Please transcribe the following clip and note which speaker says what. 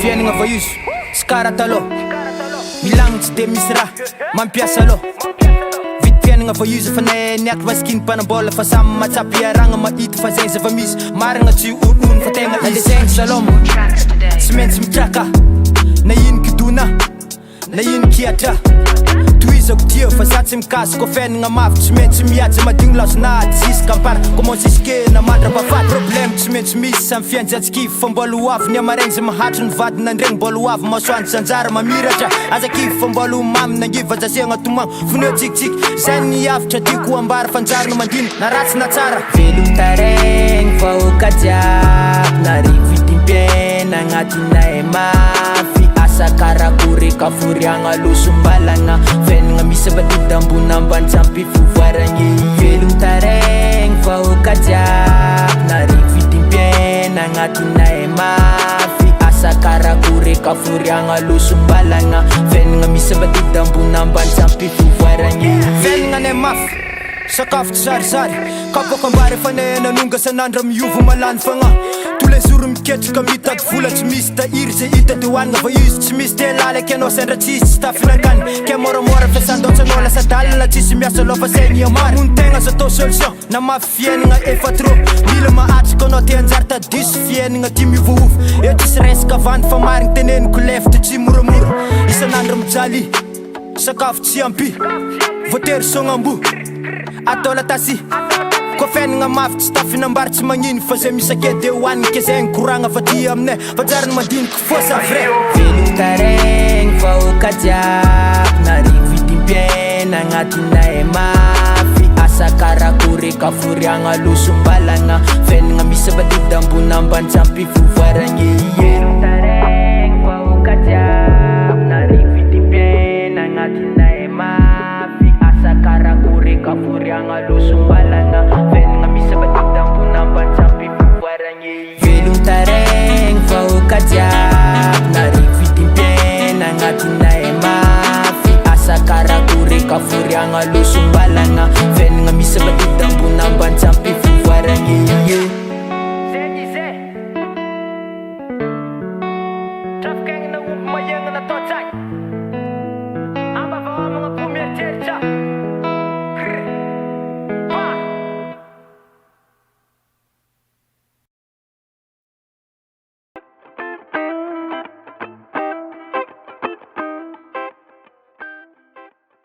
Speaker 1: fiainagna voizo sy karaha talôha milagnitsy de misy raha mampiasa aloha vity fiainagna voizo fa niaky masikiny mpanambola fa samy matsapy aragna mahita fa zay zava-misy marigna tsy ono fa tegna izegny salôma tsy maintsy mitraka na ino kidona na ino kiatra toizako tia fa za tsy mikasy ko fiainagna mafy tsy maintsy mihaja madigno lasonady ziska ampara commence iske na mandrapafaty problème tsy maintsy misy samy fianjatsikivy fa mbola ho avy ny amaregny zay mahatry ny vady nandregny mbola ho avy masoandro sanjara mamiratra azakivy fa mbola ho mamy nangiva jasiagna tomagno voneo tsikitsiky zay ny avitra tiako ambara fanjarina mandino na ratsy na tsara velon-taregny fa okajiaby narividimpiaina agnatinay mafy asa karakory kaforiagna losombalagna fiainagna misy batody ambony ambany tsampy fivoaragny velon-taregny fa okajiaby narividimpiaina agnatinay mafy asa karakory kaforiagna losombalagna fiainagna misy batody ambony ambany tsampy fivoaragny fiainagnanay mafy sakafo tsy zarizary kaboko ambary efa nanonga sanandra miova malany fagna tous les jours miketrika mitady vola tsy misy tahiry zay hita de hoanigna va izy tsy misy de lalaky anao sendra tsisy tsy tafilankany ke moramora fiasan-daotsanao lasa dalina tsisy miasa aloha fa saigny amary hono tegna azo atao solution na mafy fiainagna efa trop mila mahatrika anao te anjary tadiso fiainagna ty miovaova eo tsisy resaka vandy fa marigny teneniko lefitra tsy moramora isanandro mijaly sakafo tsy ampy voatery sognambo atao latasy ko fiainagna mafy tsy tafinambary tsy magnino fa zay misy ake de hoanigny ke zay nikoragna fa ty aminay fa jariny mandiniky fôsa vrai velon-taregny fa okajiaby narividimpiaina agnatinay mafy asa karakory kaforiagna losombalagna fiainagna misy batody ambony ambany tsampy fivoaragny velon-taregny fa okajiaby narividimpiaina agnatinay mafy asa karakory kaforiagna losombalagna fiainagna misy batody ambony ambany tsampy fivoaragny velon-taregny fa okajiaby narividimpiaina agnatinay mafy asa karakory kaforiagna losombalagna fiainagna misy batody ambony ambany tsampy